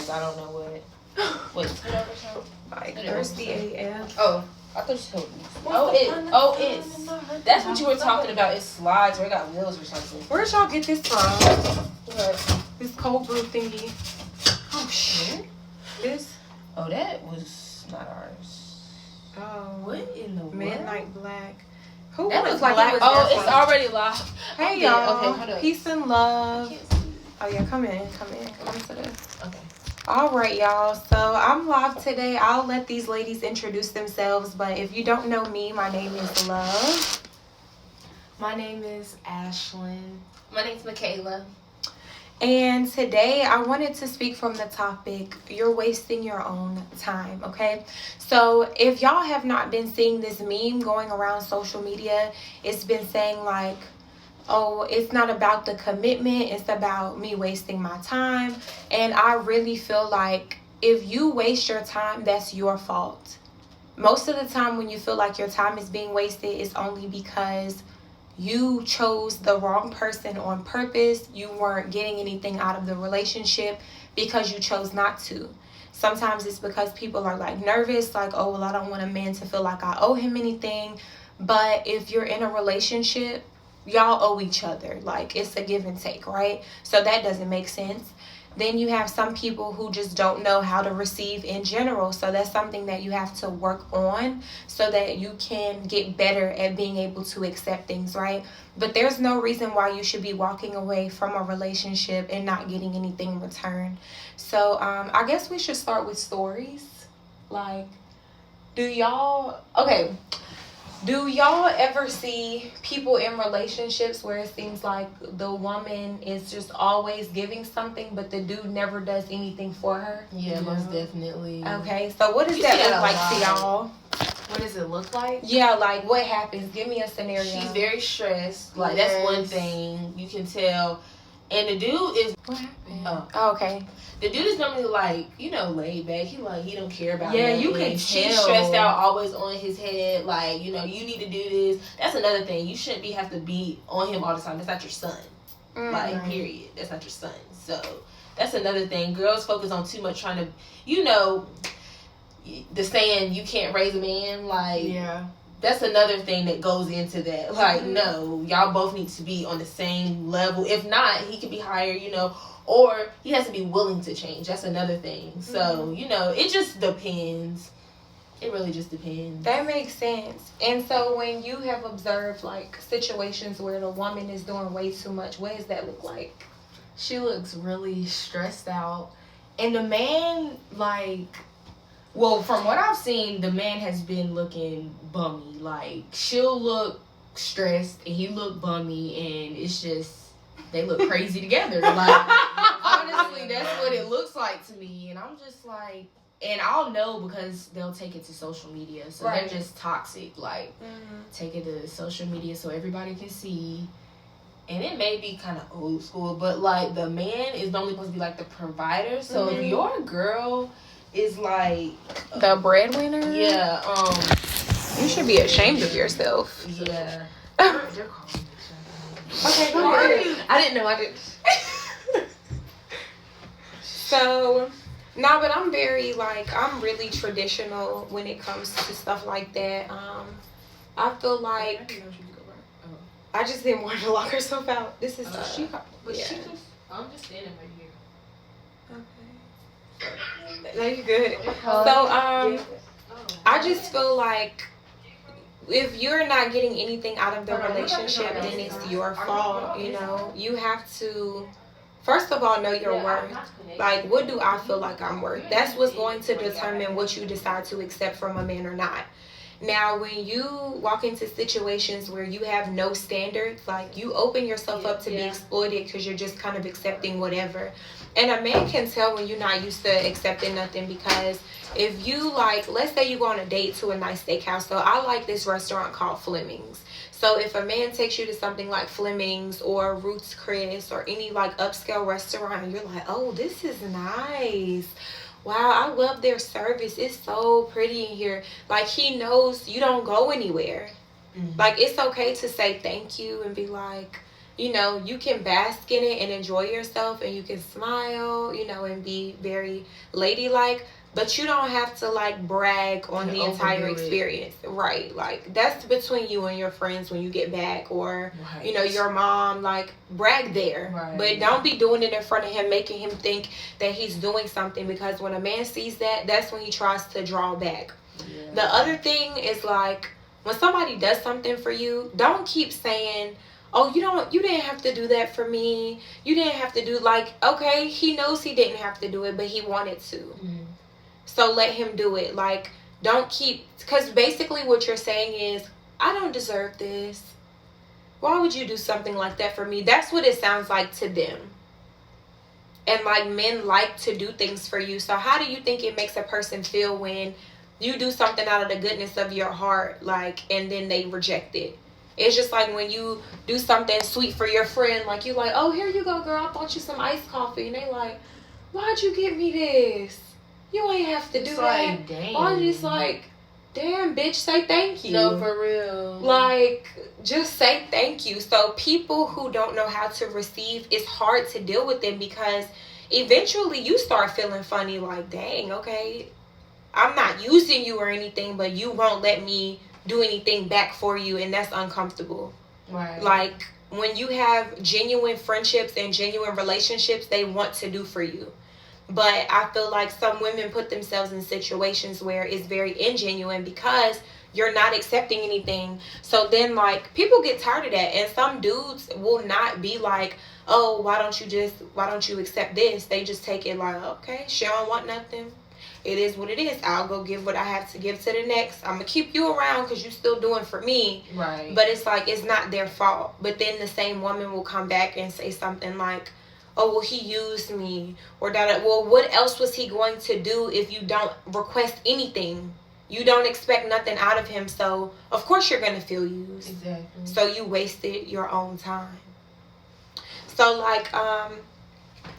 because I don't know what whatever song. Like Thirsty AF. Oh, I thought you said it's. That's what you were talking about. It slides or it got wheels or something. Where'd y'all get this from? What? This cold brew thingy. Oh shit. This? Oh, that was not ours. Oh. What in the world? Midnight Black. Who That was looks like Black? it was it's already live. Hey y'all. Okay, hold up. Peace and love. Oh yeah, come in to this. Okay. All right, y'all. So I'm live today. I'll let these ladies introduce themselves, but if you don't know me, my name is Love. My name is Ashlyn. My name's Michaela. And today I wanted to speak from the topic, you're wasting your own time, okay? So if y'all have not been seeing this meme going around social media, it's been saying like, oh, it's not about the commitment, it's about me wasting my time. And I really feel like if you waste your time, that's your fault. Most of the time when you feel like your time is being wasted, it's only because you chose the wrong person on purpose. You weren't getting anything out of the relationship because you chose not to. Sometimes it's because people are like nervous, like, oh, well, I don't want a man to feel like I owe him anything. But if you're in a relationship, y'all owe each other. Like, it's a give and take, right? So that doesn't make sense. Then you have some people who just don't know how to receive in general. So that's something that you have to work on so that you can get better at being able to accept things, right? But there's no reason why you should be walking away from a relationship and not getting anything in return. So I guess we should start with stories. Like, do y'all ever see people in relationships where it seems like the woman is just always giving something, but the dude never does anything for her? Yeah, most definitely. Okay, so what does that look like to y'all? What does it look like? Yeah, like what happens? Give me a scenario. She's very stressed. Like, that's one thing you can tell. And the dude is... What happened? Oh, okay. The dude is normally like, laid back. He don't care about nothing. You can She's tell. stressed out, always on his head. Like, you need to do this. That's another thing. You shouldn't have to be on him all the time. That's not your son. Like, period. That's not your son. So, that's another thing. Girls focus on too much trying to, the saying, you can't raise a man. Like, yeah. That's another thing that goes into that. Like, no, y'all both need to be on the same level. If not, he could be higher, or he has to be willing to change. That's another thing. So, it just depends. It really just depends. That makes sense. And so when you have observed, like, situations where the woman is doing way too much, what does that look like? She looks really stressed out. And the man, well, from what I've seen, the man has been looking bummy. Like, she'll look stressed and he look bummy, and it's just, they look crazy together. Like, honestly, that's what it looks like to me. And I'm just like, and I'll know because they'll take it to social media. So they're just toxic. Like, take it to social media so everybody can see. And it may be kind of old school, but, like, the man is normally supposed to be, like, the provider. So if your girl is, like... the breadwinner? Yeah, you should be ashamed of yourself. Yeah. Okay, go ahead. I didn't know. So, no, but I'm very, I'm really traditional when it comes to stuff like that. I feel like I just didn't want her to lock herself out. This is I'm just standing right here. Okay. No, you're good. So, I just feel like if you're not getting anything out of the relationship, then it's your fault, You have to, first of all, know your worth. Like, what do I feel like I'm worth? That's what's going to determine what you decide to accept from a man or not. Now, when you walk into situations where you have no standards, like, you open yourself up to be exploited because you're just kind of accepting whatever. And a man can tell when you're not used to accepting nothing, because if you, let's say you go on a date to a nice steakhouse. So I like this restaurant called Fleming's. So if a man takes you to something like Fleming's or Ruth's Chris or any, upscale restaurant, and you're like, oh, this is nice. Wow, I love their service. It's so pretty in here. He knows you don't go anywhere. It's okay to say thank you and be like, you know, you can bask in it and enjoy yourself, and you can smile, you know, and be very ladylike, but you don't have to like brag on the entire experience. Right. Like, that's between you and your friends when you get back, or you know, your mom. Like, brag there, but don't be doing it in front of him, making him think that he's doing something, because when a man sees that, that's when he tries to draw back. The other thing is, like, when somebody does something for you, don't keep saying, oh, you didn't have to do that for me, you didn't have to do, like, okay, he knows he didn't have to do it, but he wanted to. So let him do it. Like, don't keep, because basically what you're saying is, I don't deserve this, why would you do something like that for me? That's what it sounds like to them. And like, men like to do things for you. So how do you think it makes a person feel when you do something out of the goodness of your heart, like, and then they reject it? It's just like when you do something sweet for your friend, like, you like, oh, here you go, girl, I bought you some iced coffee. And they like, why'd you get me this? You ain't have to do that. Dang. I'm just like, damn, bitch, say thank you. No, for real. Like, just say thank you. So people who don't know how to receive, it's hard to deal with them, because eventually you start feeling funny, like, dang, okay, I'm not using you or anything, but you won't let me do anything back for you, and that's uncomfortable. Right. Like, when you have genuine friendships and genuine relationships, they want to do for you. But I feel like some women put themselves in situations where it's very ingenuine, because you're not accepting anything. So then, like, people get tired of that. And some dudes will not be like, oh, why don't you accept this? They just take it like, okay, she don't want nothing. It is what it is. I'll go give what I have to give to the next. I'm going to keep you around because you're still doing for me. Right. But it's like, it's not their fault. But then the same woman will come back and say something like, oh, well, he used me, or that. Well, what else was he going to do if you don't request anything? You don't expect nothing out of him, so of course you're gonna feel used. Exactly. So you wasted your own time. So like,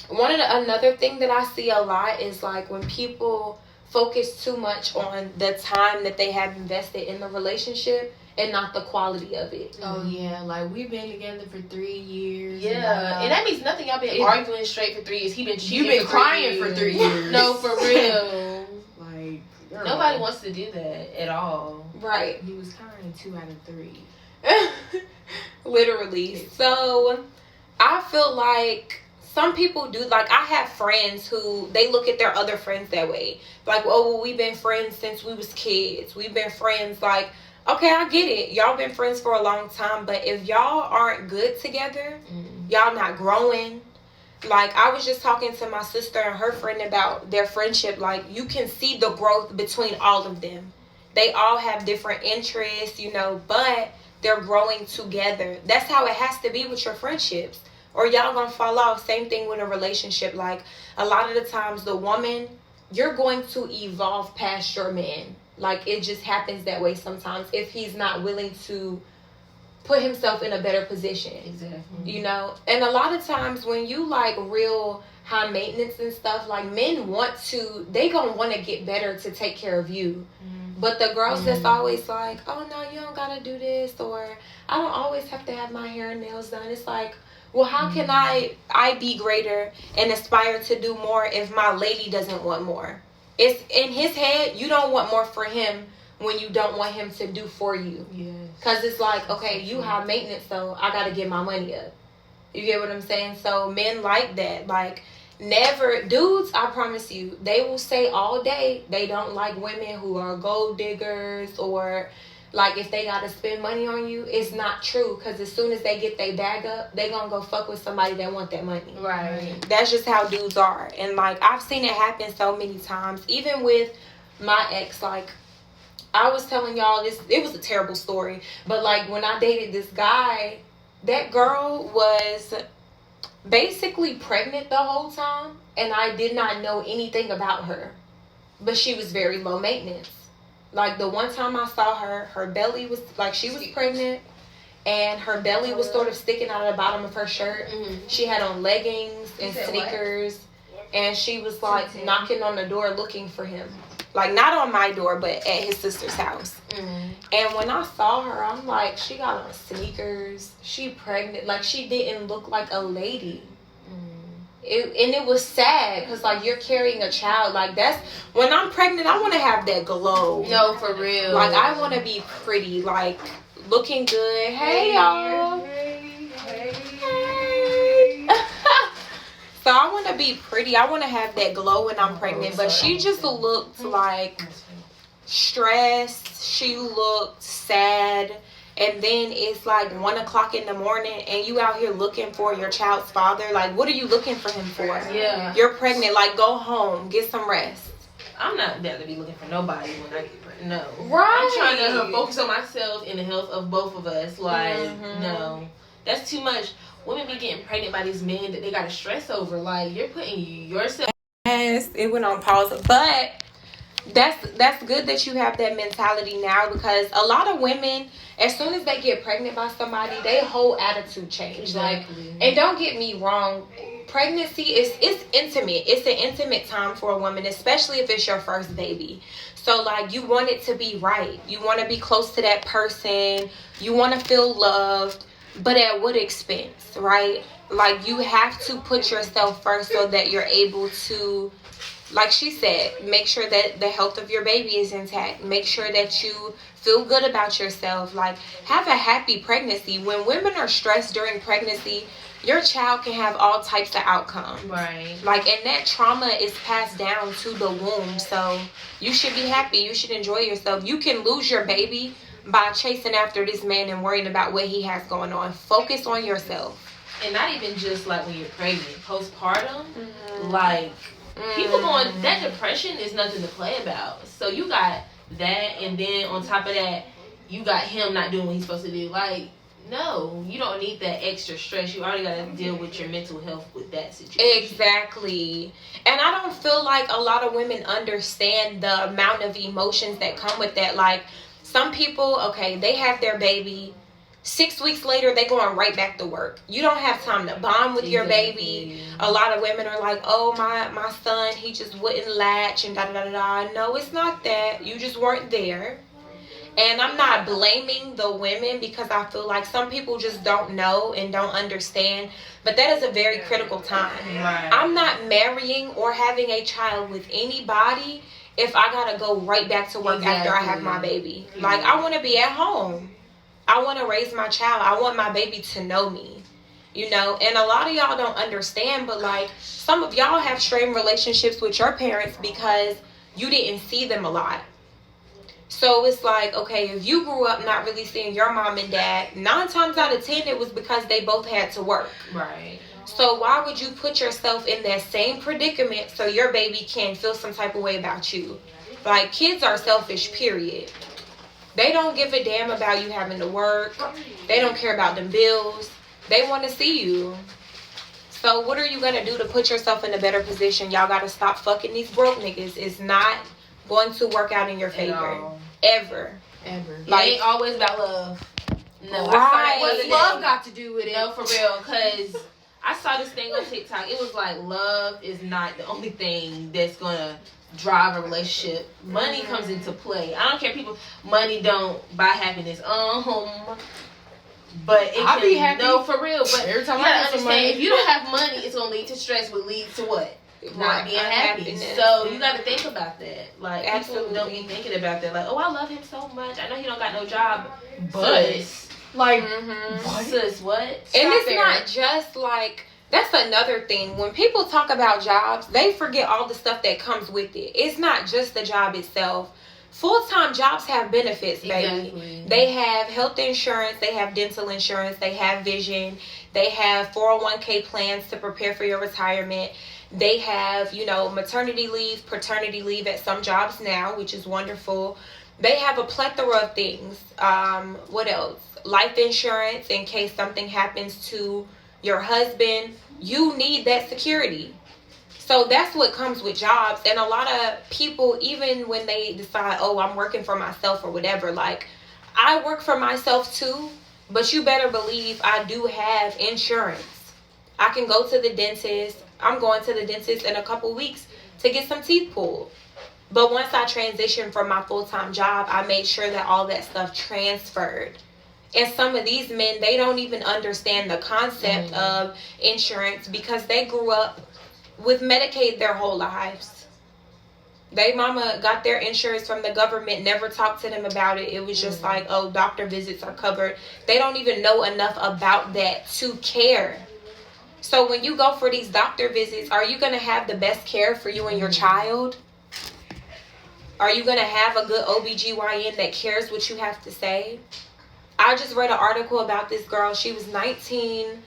another thing that I see a lot is like when people focus too much on the time that they have invested in the relationship and not the quality of it. Oh yeah, like we've been together for 3 years. Yeah, and that means nothing. Y'all been arguing straight for 3 years. He been cheating. You've been for crying for 3 years. No, for real. Like, girl. Nobody wants to do that at all. Right. He was crying 2 out of 3. Literally. So I feel like some people do, like, I have friends who, they look at their other friends that way. Like, oh, well, we've been friends since we was kids. We've been friends, like, okay, I get it. Y'all been friends for a long time, but if y'all aren't good together, y'all not growing. Like, I was just talking to my sister and her friend about their friendship. Like, you can see the growth between all of them. They all have different interests, you know, but they're growing together. That's how it has to be with your friendships, or y'all gonna fall off. Same thing with a relationship. Like, a lot of the times, the woman, you're going to evolve past your man. Like, it just happens that way sometimes if he's not willing to put himself in a better position. Exactly. You know? And a lot of times when you, like, real high maintenance and stuff, like, men they gonna want to get better to take care of you. But the girls that's always like, oh, no, you don't gotta do this, or I don't always have to have my hair and nails done. It's like, well, how can I be greater and aspire to do more if my lady doesn't want more? It's in his head, you don't want more for him when you don't want him to do for you. Yes. Because it's like, okay, you high maintenance, so I got to get my money up. You get what I'm saying? So men like that. Like, never, dudes, I promise you, they will say all day they don't like women who are gold diggers, or like if they got to spend money on you. It's not true, because as soon as they get their bag up, they going to go fuck with somebody that want that money. Right. That's just how dudes are. And like, I've seen it happen so many times. Even with my ex, like, I was telling y'all this, it was a terrible story, but like when I dated this guy, that girl was basically pregnant the whole time, and I did not know anything about her, but she was very low maintenance. Like, the one time I saw her, her belly was, like, she was pregnant, and her belly was sort of sticking out of the bottom of her shirt. She had on leggings and sneakers, and she was, like, knocking on the door looking for him. Like, not on my door, but at his sister's house. Mm. And when I saw her, I'm like, she got on sneakers. She pregnant. Like, she didn't look like a lady. It was sad because, like, you're carrying a child. Like, that's when I'm pregnant, I want to have that glow. No, for real. Like, I want to be pretty, like, looking good. Hey, y'all. Hey. So I want to be pretty. I want to have that glow when I'm pregnant. But she just looked like stressed. She looked sad. And then it's like 1 o'clock in the morning and you out here looking for your child's father. Like, what are you looking for him for? Yeah. You're pregnant. Like, go home. Get some rest. I'm not there to be looking for nobody when I get pregnant. No. Right. I'm trying to focus on myself and the health of both of us. Like, no. That's too much. Women be getting pregnant by these men that they got to stress over. Like, you're putting yourself. Yes, it went on pause. But that's good that you have that mentality now, because a lot of women, as soon as they get pregnant by somebody, their whole attitude change. Exactly. Like, and don't get me wrong, pregnancy is intimate. It's an intimate time for a woman, especially if it's your first baby. So, like, you want it to be right. You want to be close to that person. You want to feel loved. But at what expense, right? Like, you have to put yourself first so that you're able to, like she said, make sure that the health of your baby is intact. Make sure that you feel good about yourself. Like, have a happy pregnancy. When women are stressed during pregnancy, your child can have all types of outcomes. Right. Like, and that trauma is passed down to the womb. So you should be happy. You should enjoy yourself. You can lose your baby by chasing after this man and worrying about what he has going on. Focus on yourself. And not even just like when you're pregnant, postpartum, like, people going, that depression is nothing to play about. So you got that, and then on top of that, you got him not doing what he's supposed to do. Like, no, you don't need that extra stress. You already got to deal with your mental health with that situation. Exactly. And I don't feel like a lot of women understand the amount of emotions that come with that. Like, some people, okay, they have their baby. 6 weeks later, they going right back to work. You don't have time to bond with your baby. A lot of women are like, oh, my son, he just wouldn't latch and da-da-da-da. No, it's not that. You just weren't there. And I'm not blaming the women, because I feel like some people just don't know and don't understand. But that is a very critical time. Right. I'm not marrying or having a child with anybody if I got to go right back to work after I have my baby. Like, I want to be at home. I want to raise my child. I want my baby to know me, you know. And a lot of y'all don't understand, but, like, some of y'all have strained relationships with your parents because you didn't see them a lot. So it's like, okay, if you grew up not really seeing your mom and dad, 9 times out of 10 it was because they both had to work. Right. So why would you put yourself in that same predicament so your baby can feel some type of way about you? Like, kids are selfish, period. They don't give a damn about you having to work. They don't care about them bills. They want to see you. So what are you going to do to put yourself in a better position? Y'all got to stop fucking these broke niggas. It's not going to work out in your favor. Ever. Like, it ain't always about love. No. Right. What's love got to do with it? No, for real, because I saw this thing on TikTok. It was like, love is not the only thing that's going to drive a relationship. Money comes into play. I don't care, people, money don't buy happiness. But it I'll be happy. No, for real. But every time you I gotta get some understand, money, if you don't have money, it's gonna lead to stress, which leads to what? Not being happy. Unhappiness. So you gotta think about that. Like, Absolutely. people don't be thinking about that. Like, oh, I love him so much. I know he don't got no job, but sis, like, sis, what? And it's not just like, that's another thing. When people talk about jobs, they forget all the stuff that comes with it. It's not just the job itself. Full-time jobs have benefits, baby. Exactly. They have health insurance, they have dental insurance, they have vision, they have 401k plans to prepare for your retirement. They have, you know, maternity leave, paternity leave at some jobs now, which is wonderful. They have a plethora of things. What else? Life insurance in case something happens to your husband. You need that security. So that's what comes with jobs. And a lot of people, even when they decide, oh, I'm working for myself or whatever, like, I work for myself too, but you better believe I do have insurance. I can go to the dentist. I'm going to the dentist in a couple weeks to get some teeth pulled. But once I transitioned from my full-time job, I made sure that all that stuff transferred. And some of these men, they don't even understand the concept of insurance because they grew up with Medicaid their whole lives. They mama got their insurance from the government, never talked to them about it. It was just like, oh, doctor visits are covered. They don't even know enough about that to care. So when you go for these doctor visits, are you going to have the best care for you and your child? Are you going to have a good OBGYN that cares what you have to say? I just read an article about this girl. She was 19.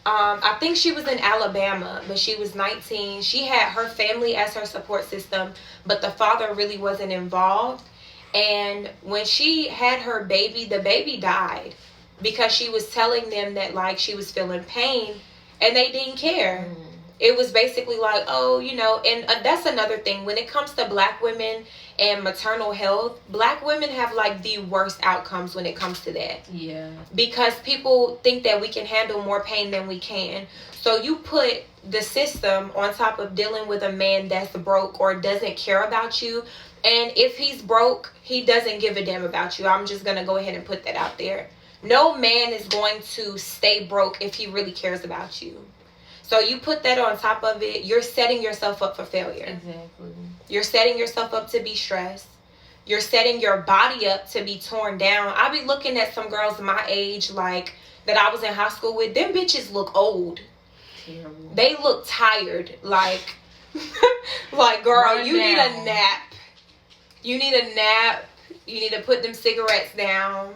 I think she was in Alabama, but she was 19. She had her family as her support system, but the father really wasn't involved. And when she had her baby, the baby died because she was telling them that, like, she was feeling pain, and they didn't care. It was basically like, oh, you know, and that's another thing. When it comes to black women and maternal health, black women have like the worst outcomes when it comes to that. Yeah. Because people think that we can handle more pain than we can. So you put the system on top of dealing with a man that's broke or doesn't care about you. And if he's broke, he doesn't give a damn about you. I'm just going to go ahead and put that out there. No man is going to stay broke if he really cares about you. So you put that on top of it, you're setting yourself up for failure. Exactly. You're setting yourself up to be stressed. You're setting your body up to be torn down. I be looking at some girls my age, like, that I was in high school with. Them bitches look old. Terrible. They look tired. Like, like, girl, you need a nap. You need a nap. You need to put them cigarettes down.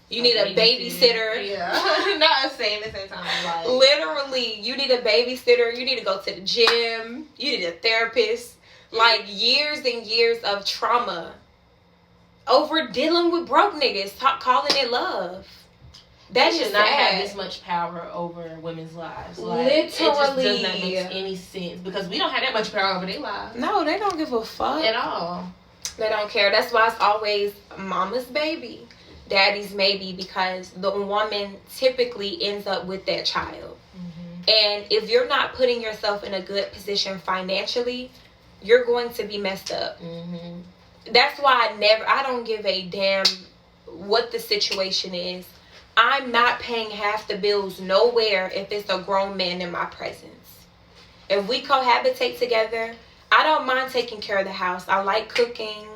You need a babysitter. Yeah. Not saying at the same time. Like, literally, you need a babysitter. You need to go to the gym. You need a therapist. Like, years and years of trauma over dealing with broke niggas, calling it love. That should not have this much power over women's lives. Like, literally. It just does not make any sense because we don't have that much power over their lives. No, they don't give a fuck. At all. They don't care. That's why it's always mama's baby, daddy's maybe, because the woman typically ends up with that child. And if you're not putting yourself in a good position financially, you're going to be messed up. That's why I don't give a damn what the situation is. I'm not paying half the bills nowhere if it's a grown man in my presence. If we cohabitate together, I don't mind taking care of the house. I like cooking.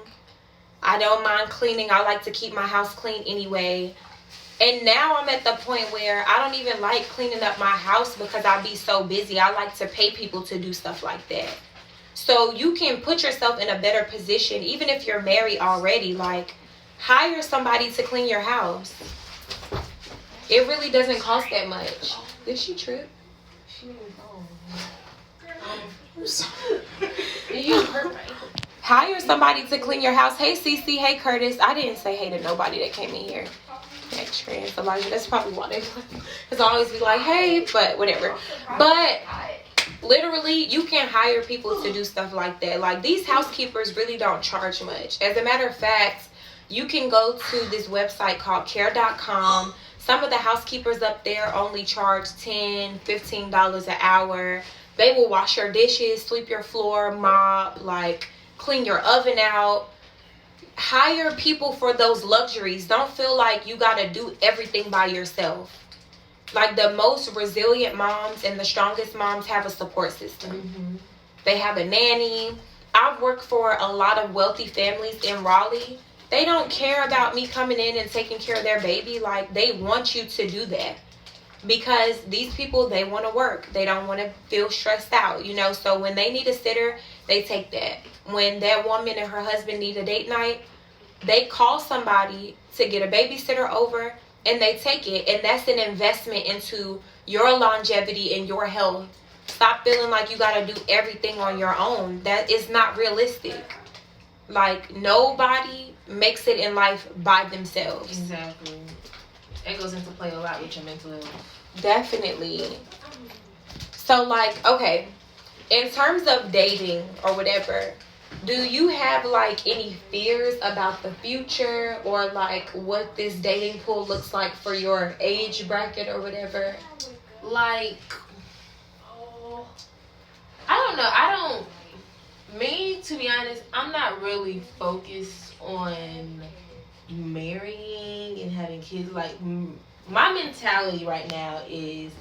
I don't mind cleaning. I like to keep my house clean anyway. And now I'm at the point where I don't even like cleaning up my house because I be so busy. I like to pay people to do stuff like that. So you can put yourself in a better position, even if you're married already. Like, hire somebody to clean your house. It really doesn't cost that much. Did she trip? She didn't You hurt my ankle. Hire somebody to clean your house. Hey, Cece. Hey, Curtis. I didn't say hey to nobody that came in here. Extra and somebody. That's probably why they. Because I always be like, hey, but whatever. But literally, you can hire people to do stuff like that. Like, these housekeepers really don't charge much. As a matter of fact, you can go to this website called care.com. Some of the housekeepers up there only charge $10, $15 an hour. They will wash your dishes, sweep your floor, mop, like, clean your oven out. Hire people for those luxuries. Don't feel like you got to do everything by yourself. Like, the most resilient moms and the strongest moms have a support system. They have a nanny. I've worked for a lot of wealthy families in Raleigh. They don't care about me coming in and taking care of their baby. Like, they want you to do that. Because these people, they want to work. They don't want to feel stressed out, you know. So when they need a sitter, they take that. When that woman and her husband need a date night, they call somebody to get a babysitter over, and they take it. And that's an investment into your longevity and your health. Stop feeling like you got to do everything on your own. That is not realistic. Like, nobody makes it in life by themselves. Exactly. It goes into play a lot with your mental health. Definitely. So, like, okay, in terms of dating or whatever, do you have, like, any fears about the future or, like, what this dating pool looks like for your age bracket or whatever? Like, I don't know. Me, to be honest, I'm not really focused on marrying and having kids. Like, my mentality right now is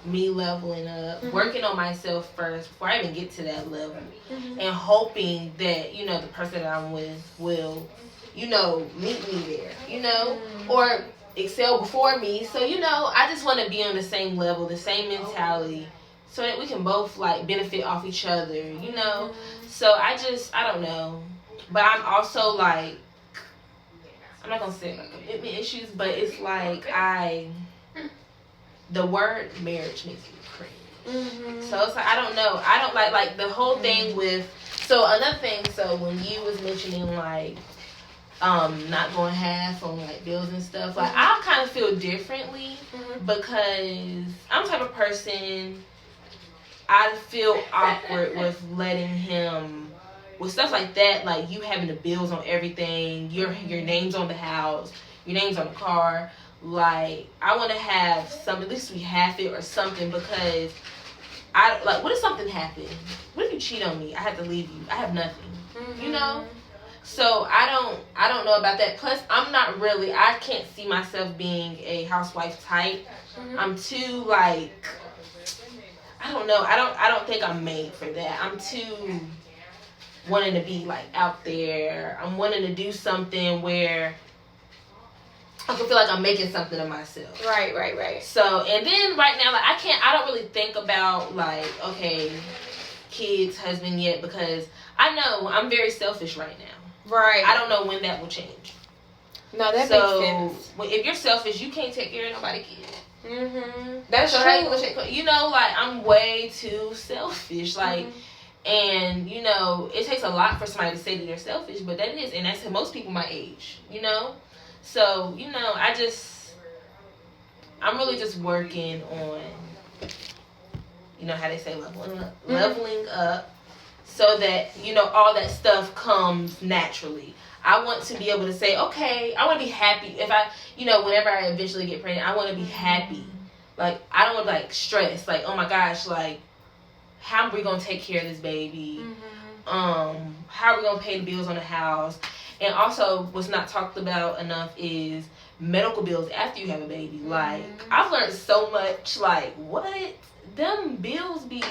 me leveling up, working on myself first before I even get to that level, and hoping that, you know, the person that I'm with will, you know, meet me there, you know, or excel before me. So, you know, I just want to be on the same level, the same mentality, so that we can both, like, benefit off each other, you know. So I don't know. But I'm also, like, I'm not going to say, like, commitment issues, but it's like the word marriage makes me cringe. So it's like, I don't know. I don't like the whole thing with, so another thing, so when you was mentioning, like, not going half on, like, bills and stuff, like, I kind of feel differently because I'm the type of person, I feel awkward with letting him, with stuff like that, like you having the bills on everything, your name's on the house, your name's on the car. Like, I want to have some, at least we half it or something, because I, like, what if something happened? What if you cheat on me? I have to leave you. I have nothing. You know? So I don't know about that. Plus, I'm not really, I can't see myself being a housewife type. I'm too, like, I don't know. I don't think I'm made for that. I'm too wanting to be, like, out there. I'm wanting to do something where I can feel like I'm making something of myself. Right. So, and then right now, like, I don't really think about, like, okay, kids, husband yet, because I know I'm very selfish right now. Right. I don't know when that will change. No, that makes sense. So, if you're selfish, you can't take care of nobody's kids. That's so true. You know, like, I'm way too selfish. Like, and, you know, it takes a lot for somebody to say that they're selfish, but that is, and that's most people my age, you know? So, you know, I'm really just working on, you know how they say, leveling up, so that, you know, all that stuff comes naturally. I want to be able to say, okay, I want to be happy. If I, you know, whenever I eventually get pregnant, I want to be happy. Like, I don't want to, like, stress. Like, oh my gosh, like, how are we going to take care of this baby? How are we going to pay the bills on the house? And also, what's not talked about enough is medical bills after you have a baby. Like, I've learned so much, like, what? Them bills be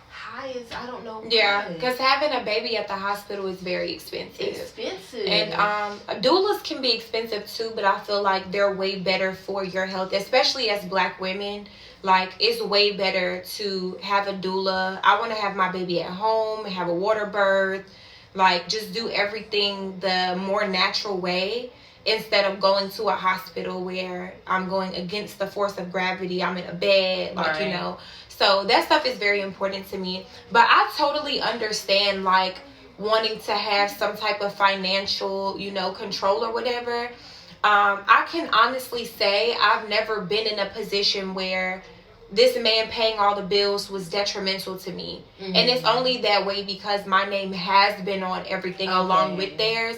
high as I don't know. Yeah, because having a baby at the hospital is very expensive. And doulas can be expensive too, but I feel like they're way better for your health, especially as Black women. Like, it's way better to have a doula. I want to have my baby at home, have a water birth, like, just do everything the more natural way, instead of going to a hospital where I'm going against the force of gravity. I'm in a bed, like, you know. So that stuff is very important to me. But I totally understand, like, wanting to have some type of financial, you know, control or whatever. I can honestly say I've never been in a position where this man paying all the bills was detrimental to me. And it's only that way because my name has been on everything along with theirs.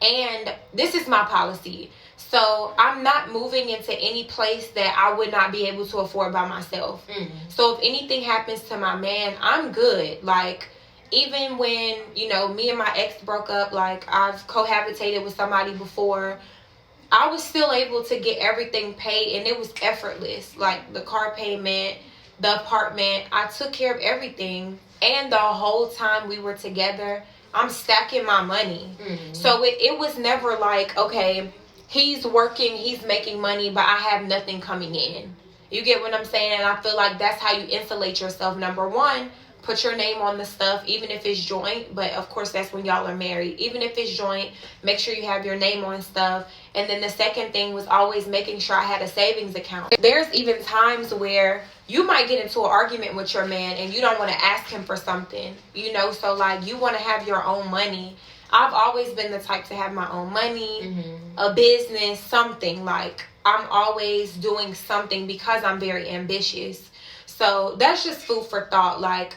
And this is my policy. So I'm not moving into any place that I would not be able to afford by myself. So if anything happens to my man, I'm good. Like, even when, you know, me and my ex broke up, like, I've cohabitated with somebody before, I was still able to get everything paid, and it was effortless. Like, the car payment, the apartment, I took care of everything. And the whole time we were together, I'm stacking my money. So it was never like, okay, he's working, he's making money, but I have nothing coming in. You get what I'm saying? And I feel like that's how you insulate yourself. Number one, put your name on the stuff, even if it's joint. But of course, that's when y'all are married. Even if it's joint, make sure you have your name on stuff. And then the second thing was always making sure I had a savings account. There's even times where you might get into an argument with your man and you don't want to ask him for something, you know? So, like, you want to have your own money. I've always been the type to have my own money, a business, something. Like, I'm always doing something because I'm very ambitious. So that's just food for thought. Like,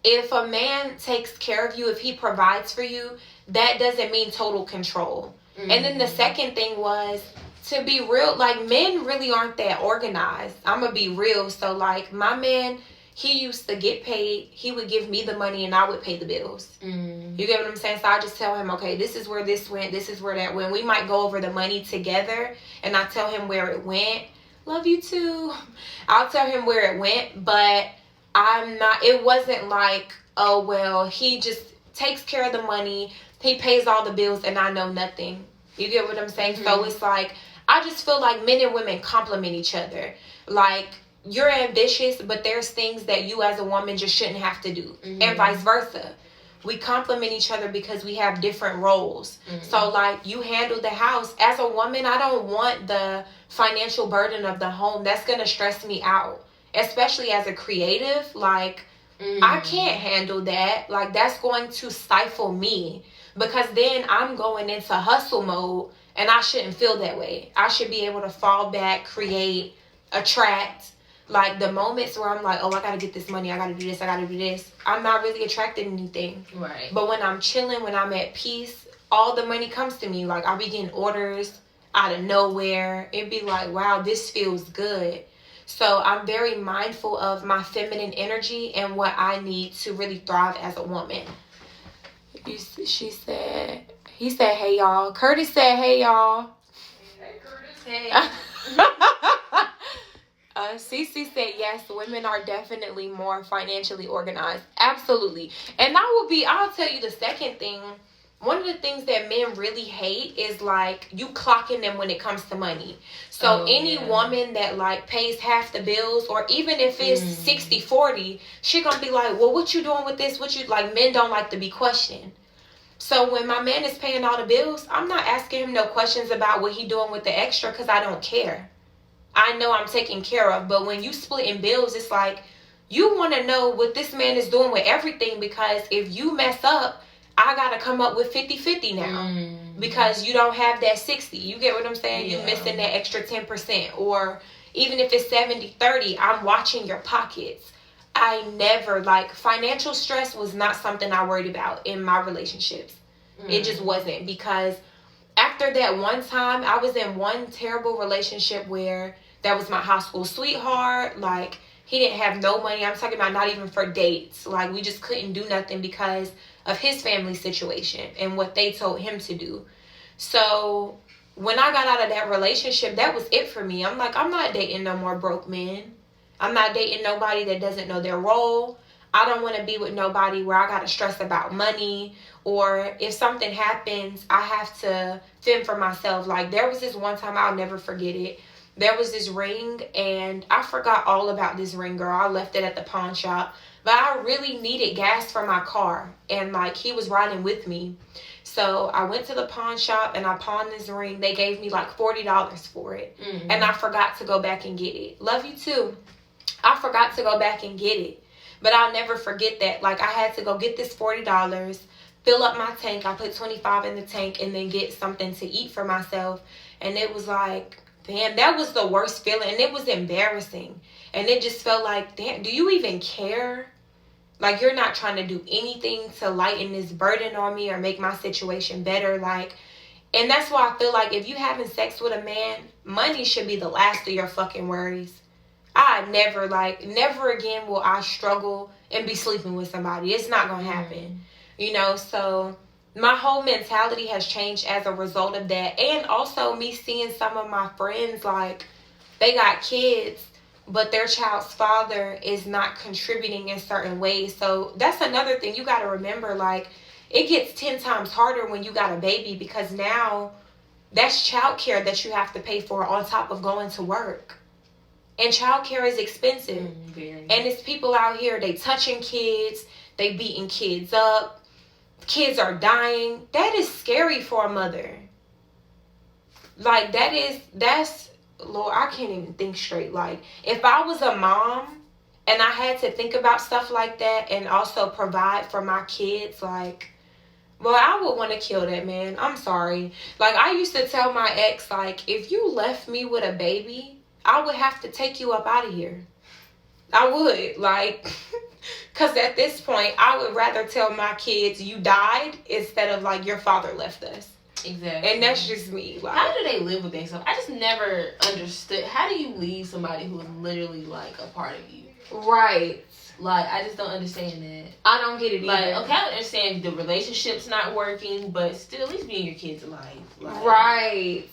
if a man takes care of you, if he provides for you, that doesn't mean total control. And then the second thing was, to be real, like, men really aren't that organized. I'm going to be real. So, like, my man, he used to get paid. He would give me the money and I would pay the bills. You get what I'm saying? So I just tell him, okay, this is where this went. This is where that went. We might go over the money together and I tell him where it went. Love you too. I'll tell him where it went, but it wasn't like, oh, well, he just takes care of the money. He pays all the bills and I know nothing. You get what I'm saying? So it's like, I just feel like men and women complement each other. Like, you're ambitious, but there's things that you as a woman just shouldn't have to do. And vice versa. We complement each other because we have different roles. So, like, you handle the house. As a woman, I don't want the financial burden of the home. That's going to stress me out. Especially as a creative. Like, I can't handle that. Like, that's going to stifle me. Because then I'm going into hustle mode. And I shouldn't feel that way. I should be able to fall back, create, attract. Like, the moments where I'm like, oh, I got to get this money. I got to do this. I got to do this. I'm not really attracting anything. Right. But when I'm chilling, when I'm at peace, all the money comes to me. Like, I'll be getting orders out of nowhere. It'd be like, wow, this feels good. So I'm very mindful of my feminine energy and what I need to really thrive as a woman. He said, hey, y'all. Curtis said, hey, y'all. Hey, Curtis. Hey. Cece said, yes, women are definitely more financially organized. Absolutely. And I'll tell you the second thing. One of the things that men really hate is, like, you clocking them when it comes to money. So any woman that, like, pays half the bills, or even if it's 60-40, she gonna be like, well, what you doing with this? Like, men don't like to be questioned. So when my man is paying all the bills, I'm not asking him no questions about what he doing with the extra because I don't care. I know I'm taken care of. But when you splitting bills, it's like, you want to know what this man is doing with everything, because if you mess up, I got to come up with 50-50 now because you don't have that 60. You get what I'm saying? Yeah. You're missing that extra 10%. Or even if it's 70-30, I'm watching your pockets. I never, like, financial stress was not something I worried about in my relationships. It just wasn't, because after that one time, I was in one terrible relationship where that was my high school sweetheart. Like, he didn't have no money. I'm talking about not even for dates. Like, we just couldn't do nothing because of his family situation and what they told him to do. So when I got out of that relationship, that was it for me. I'm like, I'm not dating no more broke men. I'm not dating nobody that doesn't know their role. I don't want to be with nobody where I got to stress about money, or if something happens, I have to fend for myself. Like, there was this one time, I'll never forget it. There was this ring, and I forgot all about this ring, girl. I left it at the pawn shop, but I really needed gas for my car, and, like, he was riding with me. So I went to the pawn shop and I pawned this ring. They gave me like $40 for it, and I forgot to go back and get it. Love you too. I forgot to go back and get it. But I'll never forget that. Like, I had to go get this $40, fill up my tank. I put 25 in the tank, and then get something to eat for myself. And it was like, damn, that was the worst feeling. And it was embarrassing. And it just felt like, damn, do you even care? Like, you're not trying to do anything to lighten this burden on me or make my situation better. Like, and that's why I feel like if you having sex with a man, money should be the last of your fucking worries. Never again will I struggle and be sleeping with somebody. It's not going to happen. You know, so my whole mentality has changed as a result of that. And also me seeing some of my friends, like, they got kids, but their child's father is not contributing in certain ways. So that's another thing you got to remember. Like, it gets 10 times harder when you got a baby, because now that's childcare that you have to pay for on top of going to work. And childcare is expensive. And it's people out here, they touching kids, they beating kids up, kids are dying. That is scary for a mother. Like, that's, Lord, I can't even think straight. Like, if I was a mom and I had to think about stuff like that and also provide for my kids, like, well, I would want to kill that man. I'm sorry. Like, I used to tell my ex, like, if you left me with a baby, I would have to take you up out of here. I would, like, because at this point, I would rather tell my kids you died instead of, like, your father left us. Exactly. And that's just me. Like, how do they live with themselves? I just never understood. How do you leave somebody who is literally, like, a part of you? Right. Like, I just don't understand that. I don't get it Like, either. okay, I understand the relationship's not working, but still, at least be in your kid's life. Like, Right.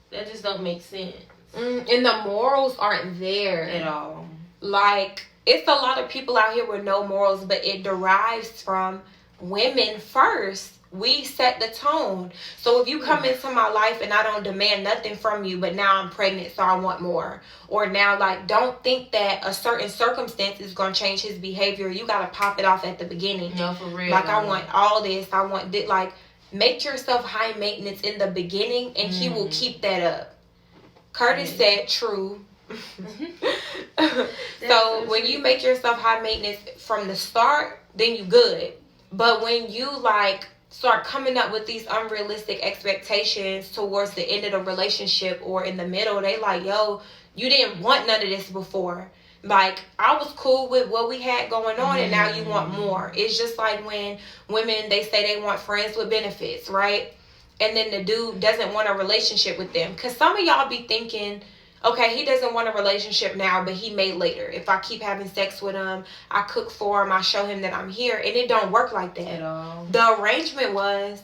That just don't make sense. And the morals aren't there. At all. Like, it's a lot of people out here with no morals, but it derives from women first. We set the tone. So if you come into my life and I don't demand nothing from you, but now I'm pregnant, so I want more. Or now, like, don't think that a certain circumstance is going to change his behavior. You got to pop it off at the beginning. No, for real. Like, I want all this. I want this. Like, make yourself high maintenance in the beginning, and he will keep that up. Curtis said true. So when you make yourself high maintenance from the start, then you good. But when you, like, start coming up with these unrealistic expectations towards the end of the relationship or in the middle, they like, yo, you didn't want none of this before. Like, I was cool with what we had going on, and now you want more. It's just like when women, they say they want friends with benefits, right? And then the dude doesn't want a relationship with them. Because some of y'all be thinking, okay, he doesn't want a relationship now, but he may later. If I keep having sex with him, I cook for him, I show him that I'm here. And it don't work like that. At all. The arrangement was,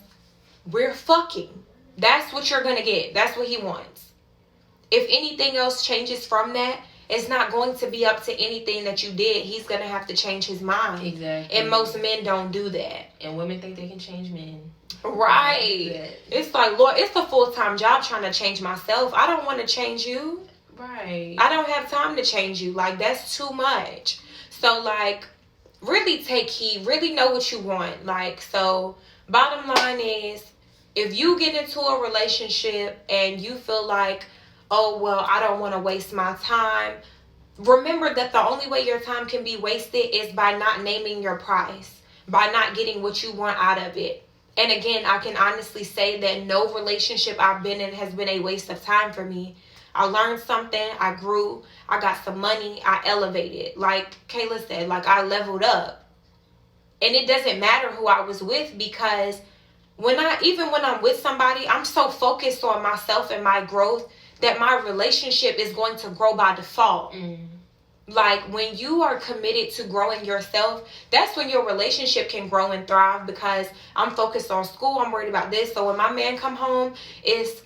we're fucking. That's what you're going to get. That's what he wants. If anything else changes from that, it's not going to be up to anything that you did. He's going to have to change his mind. Exactly. And most men don't do that. And women think they can change men. Right. It's like, Lord, it's a full-time job trying to change myself. I don't want to change you. Right. I don't have time to change you. Like, that's too much. So, like, really take heed. Really know what you want. Like, so, bottom line is, if you get into a relationship and you feel like, oh, well, I don't want to waste my time, remember that the only way your time can be wasted is by not naming your price, by not getting what you want out of it. And again, I can honestly say that no relationship I've been in has been a waste of time for me. I learned something, I grew, I got some money, I elevated. Like Kayla said, like, I leveled up. And it doesn't matter who I was with, because even when I'm with somebody, I'm so focused on myself and my growth that my relationship is going to grow by default. Like, when you are committed to growing yourself, that's when your relationship can grow and thrive, because I'm focused on school, I'm worried about this. So when my man come home, it's,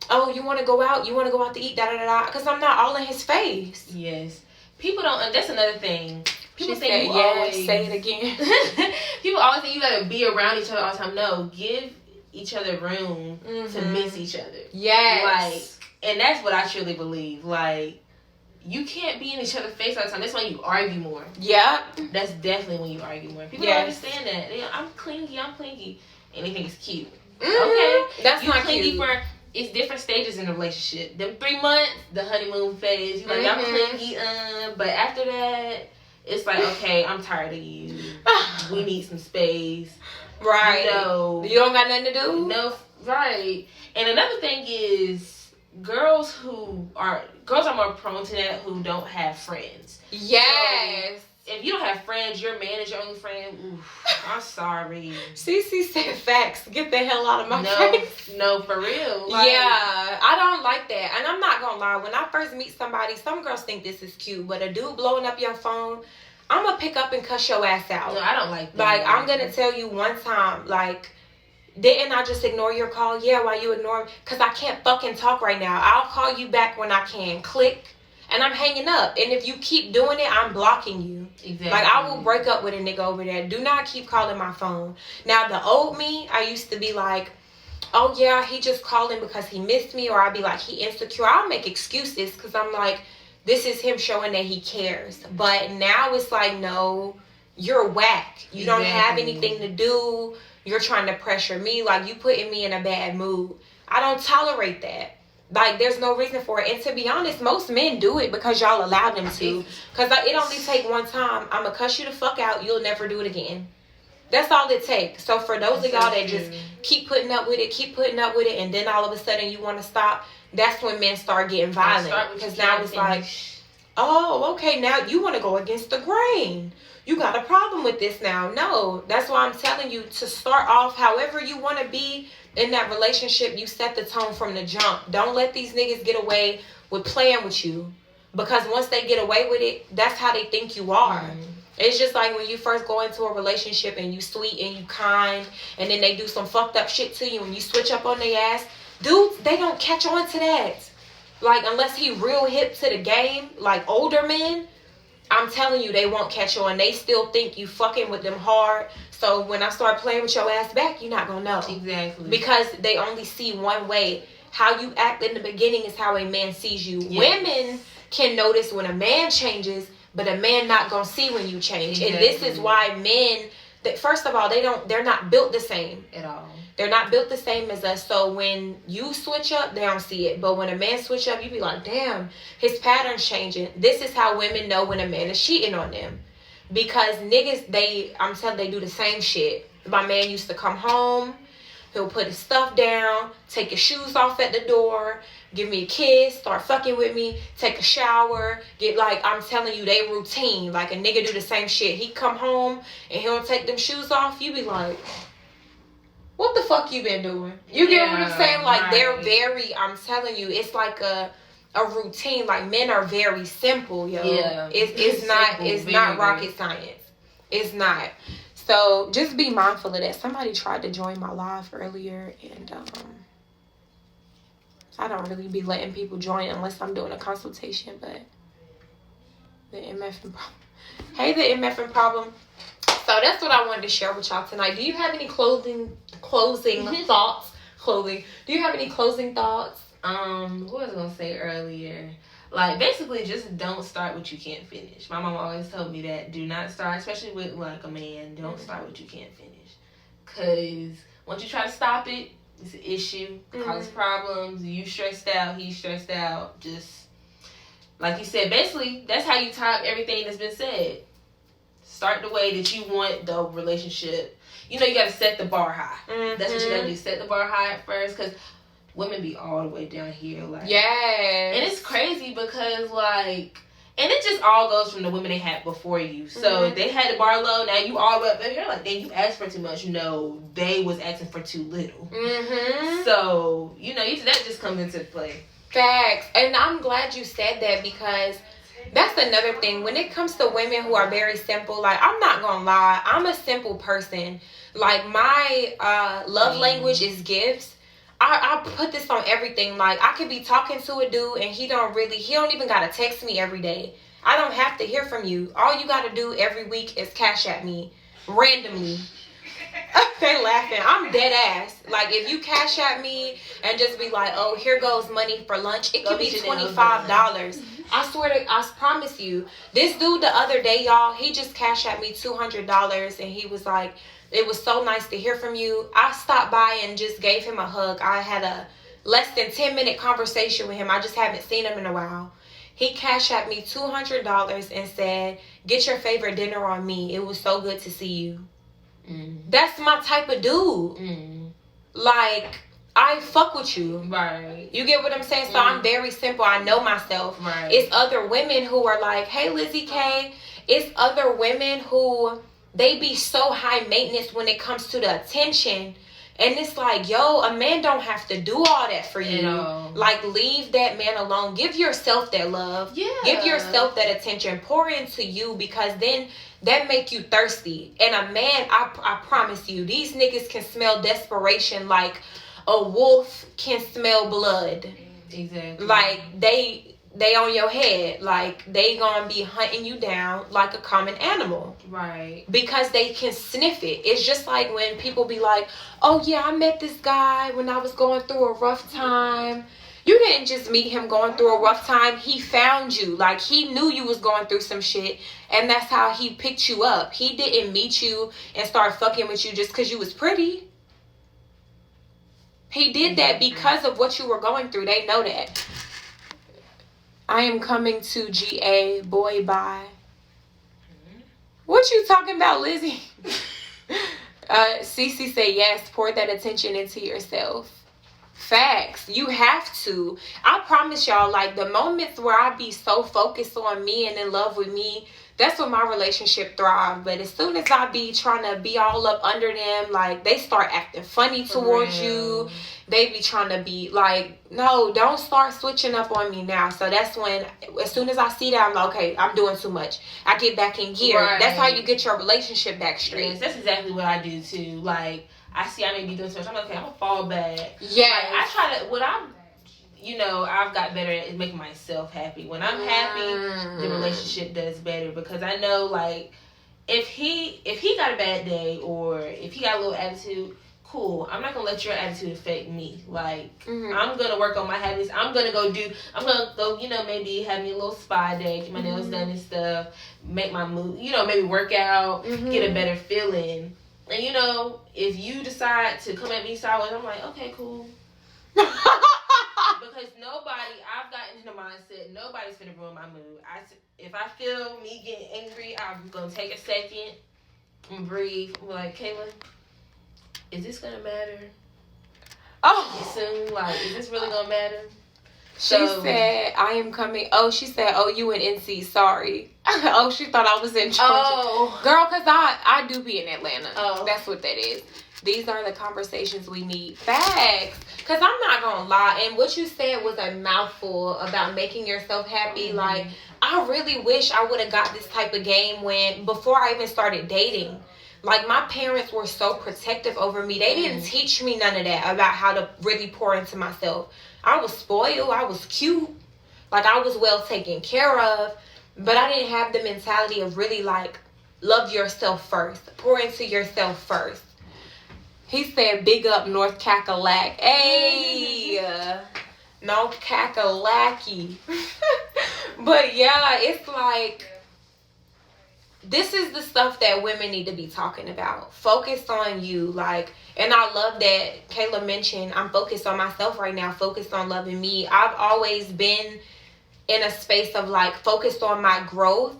oh, you want to go out? You want to go out to eat? Da-da-da-da. Because I'm not all in his face. Yes. People don't, that's another thing. People She think said, you yeah, always, say it again. people always think you got to be around each other all the time. No, give each other room to miss each other. Yes. Like, and that's what I truly believe. Like, you can't be in each other's face all the time. That's when you argue more. Yep. That's definitely when you argue more. People don't understand that. I'm clingy. And they think it's cute. Okay. That's you not clingy cute. for, it's different stages in the relationship. Them 3 months, the honeymoon phase. You like, I'm clingy, but after that, it's like, okay, I'm tired of you. We need some space. Right. No. You don't got nothing to do? No, right. And another thing is, girls are more prone to that who don't have friends. Yes. So, if you don't have friends, your man is your only friend. Oof, I'm sorry. Cece said facts. Get the hell out of my face. No, for real. Like, yeah, I don't like that. And I'm not gonna lie, when I first meet somebody, some girls think this is cute, but a dude blowing up your phone, I'm gonna pick up and cuss your ass out. No, I don't like that. Like, I'm gonna tell you one time, like, didn't I just ignore your call? Yeah, why you ignore me? Because I can't fucking talk right now. I'll call you back when I can. Click. And I'm hanging up. And if you keep doing it, I'm blocking you. Exactly. Like, I will break up with a nigga over there. Do not keep calling my phone. Now, the old me, I used to be like, oh, yeah, he just calling because he missed me. Or I'd be like, he insecure. I'll make excuses because I'm like, this is him showing that he cares. But now it's like, no, you're whack. You don't have anything to do. You're trying to pressure me. Like, you putting me in a bad mood. I don't tolerate that. Like, there's no reason for it. And to be honest, most men do it because y'all allow them to. Because it only take one time. I'm going to cuss you the fuck out. You'll never do it again. That's all it takes. So for those of y'all that just keep putting up with it, and then all of a sudden you want to stop, that's when men start getting violent. Because now it's like, oh, okay, now you want to go against the grain. You got a problem with this now. No, that's why I'm telling you to start off however you want to be in that relationship. You set the tone from the jump. Don't let these niggas get away with playing with you, because once they get away with it, that's how they think you are. It's just like when you first go into a relationship and you sweet and you kind, and then they do some fucked up shit to you and you switch up on their ass. Dudes, they don't catch on to that. Like, unless he real hip to the game, like older men, I'm telling you, they won't catch on. They still think you fucking with them hard. So when I start playing with your ass back, you're not gonna know. Exactly. Because they only see one way. How you act in the beginning is how a man sees you. Yes. Women can notice when a man changes, but a man not gonna see when you change. Exactly. And this is why men, that first of all, they're not built the same at all. They're not built the same as us. So when you switch up, they don't see it. But when a man switch up, you be like, damn, his pattern's changing. This is how women know when a man is cheating on them. Because niggas, I'm telling you, they do the same shit. My man used to come home. He'll put his stuff down, take his shoes off at the door, give me a kiss, start fucking with me, take a shower, I'm telling you, they routine. Like, a nigga do the same shit. He come home and he don't take them shoes off. You be like, what the fuck you been doing? You get what I'm saying? Like, they're very, I'm telling you, it's like a routine. Like, men are very simple, yo. Yeah. It's not rocket science. It's not. So just be mindful of that. Somebody tried to join my live earlier, and I don't really be letting people join unless I'm doing a consultation. But the MFing problem. Hey, the MFing problem. So that's what I wanted to share with y'all tonight. Do you have any closing thoughts? Do you have any closing thoughts? What was I gonna say earlier? Like, basically, just don't start what you can't finish. My mom always told me that. Do not start, especially with, like, a man. Don't start what you can't finish. Because once you try to stop it, it's an issue. Causes problems. You stressed out. He's stressed out. Just, like you said, basically, that's how you top everything that's been said. Start the way that you want the relationship. You know, you got to set the bar high. Mm-hmm. That's what you got to do. Set the bar high at first, because women be all the way down here, like. Yes. And it's crazy because, like, and it just all goes from the women they had before you. So if they had the bar low, now you all the way up here, like, then you asked for too much. You know, they was asking for too little. Mm-hmm. So, you know, that just comes into play. Facts. And I'm glad you said that, because that's another thing. When it comes to women who are very simple, like, I'm not gonna lie, I'm a simple person. Like, my love language is gifts. I put this on everything. Like, I could be talking to a dude and he don't even gotta text me every day. I don't have to hear from you. All you gotta do every week is Cashapp me randomly. They laughing. I'm dead ass. Like, if you Cashapp me and just be like, oh, here goes money for lunch, it could be $25. I promise you. This dude the other day, y'all, he just Cashapp me $200, and he was like, it was so nice to hear from you. I stopped by and just gave him a hug. I had a less than 10-minute conversation with him. I just haven't seen him in a while. He Cashapped me $200 and said, get your favorite dinner on me. It was so good to see you. That's my type of dude. Like, I fuck with you. Right. You get what I'm saying? So I'm very simple. I know myself. Right. It's other women who are like, hey, Lizzie K. It's other women who, they be so high maintenance when it comes to the attention. And it's like, yo, a man don't have to do all that for you. Like, leave that man alone. Give yourself that love. Yeah. Give yourself that attention. Pour into you, because then that make you thirsty. And a man, I promise you, these niggas can smell desperation like a wolf can smell blood. Exactly. Like, they on your head. Like, they gonna be hunting you down like a common animal. Right. Because they can sniff it. It's just like when people be like, oh yeah, I met this guy when I was going through a rough time. You didn't just meet him going through a rough time. He found you. Like, he knew you was going through some shit, and that's how he picked you up. He didn't meet you and start fucking with you just because you was pretty. He did that because of what you were going through. They know that. I am coming to GA. Boy, bye. What you talking about, Lizzie? Cece say yes. Pour that attention into yourself. Facts. You have to. I promise y'all, like, the moments where I be so focused on me and in love with me, that's when my relationship thrived. But as soon as I be trying to be all up under them, like, they start acting funny towards you. They be trying to be like, no, don't start switching up on me now. So that's when, as soon as I see that, I'm like, okay, I'm doing too much. I get back in gear. Right. That's how you get your relationship back straight. Yes, that's exactly what I do too. Like, I see I may be doing too much. I'm like, okay, I'm gonna fall back. Yeah. Like, I try to, I've got better at making myself happy. When I'm happy, the relationship does better, because I know, like, if he got a bad day or if he got a little attitude, cool. I'm not gonna let your attitude affect me. Like, I'm gonna work on my happiness. I'm gonna go, maybe have me a little spa day, get my nails done and stuff, make my mood, maybe work out, get a better feeling. And if you decide to come at me sideways, I'm like, okay, cool. Because I've gotten in the mindset, nobody's gonna ruin my mood. If I feel me getting angry, I'm gonna take a second and breathe. I'm like, Kayla, is this gonna matter? Oh, soon, like, is this really gonna matter? She said, I am coming. Oh, she said, oh, you in NC, sorry. Oh, she thought I was in Georgia. Oh. Girl, because I do be in Atlanta. Oh. That's what that is. These are the conversations we need. Facts. Because I'm not going to lie. And what you said was a mouthful about making yourself happy. Like, I really wish I would have got this type of game before I even started dating. Like, my parents were so protective over me. They didn't teach me none of that about how to really pour into myself. I was spoiled. I was cute. Like, I was well taken care of. But I didn't have the mentality of really, like, love yourself first. Pour into yourself first. He said, big up North Cackalack. Hey! North Kakalaki. But, yeah, it's like, this is the stuff that women need to be talking about. Focus on you. Like, and I love that Kayla mentioned, I'm focused on myself right now, focused on loving me. I've always been in a space of, like, focused on my growth.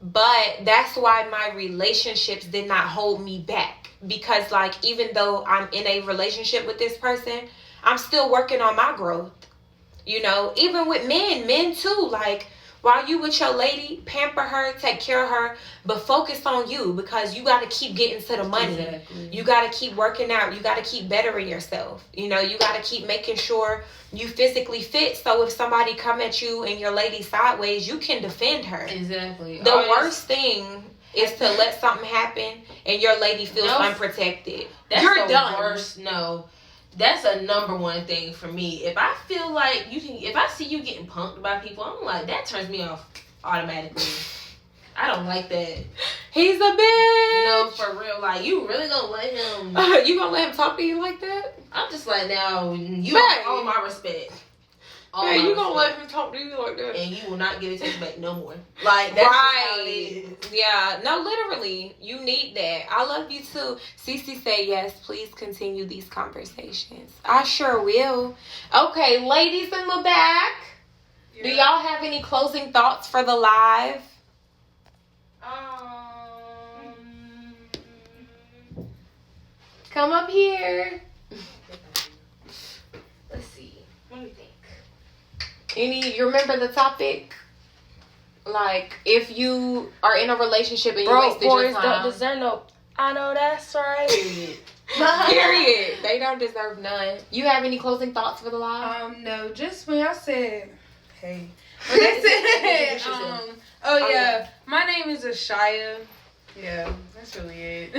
But that's why my relationships did not hold me back. Because, like, even though I'm in a relationship with this person, I'm still working on my growth. Even with men too. Like, while you with your lady, pamper her, take care of her, but focus on you, because you got to keep getting to the money. Exactly. You got to keep working out. You got to keep bettering yourself. You got to keep making sure you physically fit, so if somebody come at you and your lady sideways, you can defend her. Exactly. The worst thing is to let something happen and your lady feels unprotected. You're done. Worst. No. That's a number one thing for me. If I feel like if I see you getting punked by people, I'm like, that turns me off automatically. I don't like that. He's a bitch. No, for real. Like, you really gonna let him? You gonna let him talk to you like that? I'm just like, now you have all my respect. Hey, you gonna let him talk to you like that? And you will not get a text back no more. Like, that's right. how it is. Yeah. No, literally, you need that. I love you too. Cece said yes. Please continue these conversations. I sure will. Okay, ladies in the back. Yeah. Do y'all have any closing thoughts for the live? Come up here. Let's see. Let me think. You remember the topic? Like, if you are in a relationship and you wasted your time. Don't deserve no. I know that's right. Period. They don't deserve none. You have any closing thoughts for the live? No. Just when y'all said, hey. When they said, yeah, my name is Ashaya. Yeah, that's really it.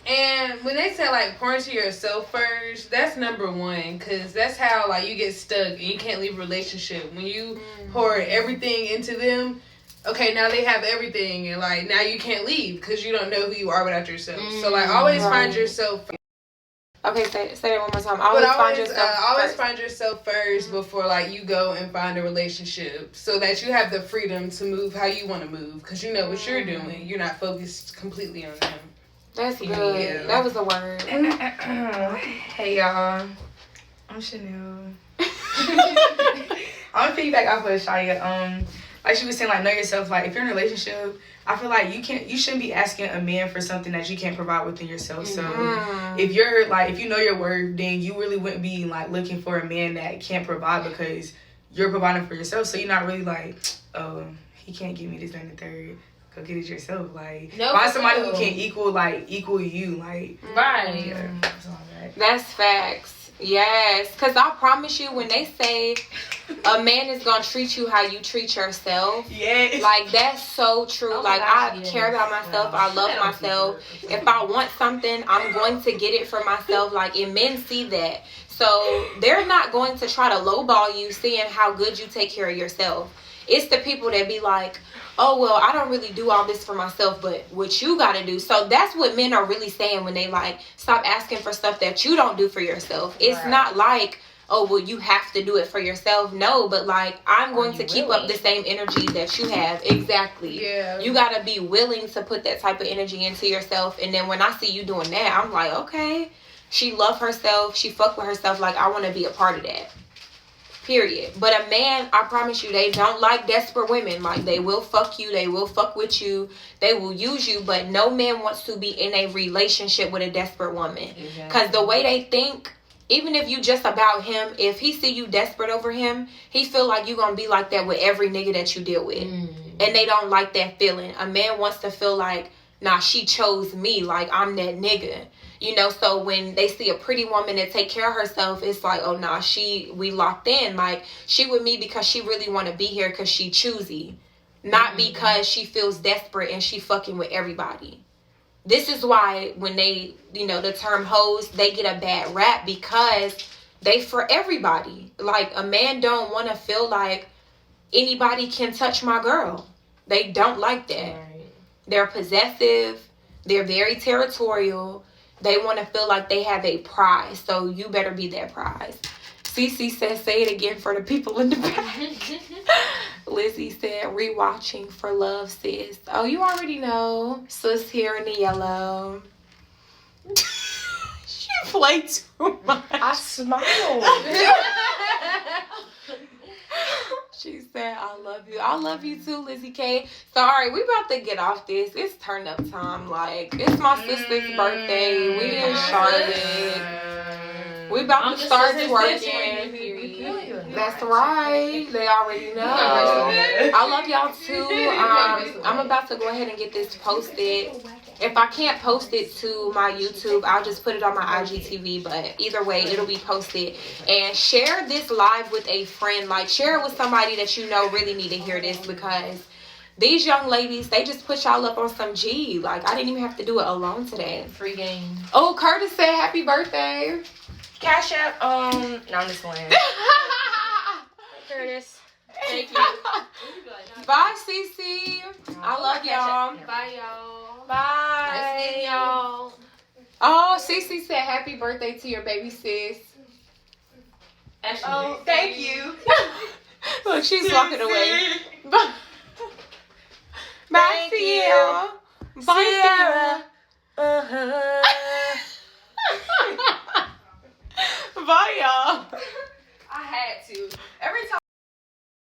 And when they say, like, pour into yourself first, that's number one. Because that's how, like, you get stuck and you can't leave a relationship. When you pour everything into them, okay, now they have everything. And, like, now you can't leave because you don't know who you are without yourself. So, like, always find yourself. Okay, say that one more time. Always find yourself first before, like, you go and find a relationship. So that you have the freedom to move how you want to move. Because you know what you're doing. You're not focused completely on them. That's good. Yeah. That was a word. Hey, y'all. I'm Chanel. I'm gonna piggyback off of Shia. Like she was saying, like, know yourself. Like, if you're in a relationship, I feel like you shouldn't be asking a man for something that you can't provide within yourself. So if you're like, if you know your worth, then you really wouldn't be like looking for a man that can't provide, because you're providing for yourself. So you're not really like, oh, he can't give me this and the third. Go get it yourself. Like, No, find for somebody real. who can equal you. Like, Right. yeah, that's all that. That's facts. Yes. Because I promise you, when they say a man is going to treat you how you treat yourself, Yes. like, that's so true. Oh my like, gosh, I yes. care about myself. Wow. I love myself. If I want something, I'm going to get it for myself. Like, and men see that. So they're not going to try to lowball you seeing how good you take care of yourself. It's the people that be like, oh, well, I don't really do all this for myself, but what you got to do. So that's what men are really saying when they, like, stop asking for stuff that you don't do for yourself. It's Right. not like, oh, well, you have to do it for yourself. No, but, like, I'm going to keep up the same energy that you have. Exactly. Yeah. You got to be willing to put that type of energy into yourself. And then when I see you doing that, I'm like, okay, she love herself. She fuck with herself. Like, I want to be a part of that. Period. But a man, I promise you, they don't like desperate women. Like, they will fuck you. They will fuck with you. They will use you. But no man wants to be in a relationship with a desperate woman. Because the way they think, even if you just about him, if he see you desperate over him, he feel like you going to be like that with every nigga that you deal with. And they don't like that feeling. A man wants to feel like, nah, she chose me. Like, I'm that nigga. You know, so when they see a pretty woman that take care of herself, it's like, oh, nah, we locked in. Like, she with me because she really want to be here because she choosy. Not because she feels desperate and she fucking with everybody. This is why when they, you know, the term hoes, they get a bad rap because they for everybody. Like, a man don't want to feel like anybody can touch my girl. They don't like that. Right. They're possessive. They're very territorial. They want to feel like they have a prize, so you better be that prize. Cece said, say it again for the people in the back. Lizzie said, rewatching for love, sis. Oh, you already know. Sis here in the yellow. She played too much. I smiled. She said, I love you. I love you too, Lizzie K. So, all right, we about to get off this. It's turn up time. Like, it's my sister's birthday. We in Charlotte. We about to start twerking. That's right. They already know. I love y'all too. I'm about to go ahead and get this posted. If I can't post it to my YouTube, I'll just put it on my IGTV. But either way, it'll be posted. And share this live with a friend. Like, share it with somebody that you know really need to hear this, because these young ladies, they just put y'all up on some G. Like, I didn't even have to do it alone today. Free game. Oh, Curtis said happy birthday. Cashapp, no, I'm just playing. Curtis. Thank you. Bye, Cece. I love y'all. Bye, y'all. Bye. Nice meeting y'all. Oh, Cece said happy birthday to your baby sis. Ashley. Oh, thank you. Look, she's walking away. Bye. Bye, Sierra. Bye, Sierra. Bye, y'all. I had to. Every time.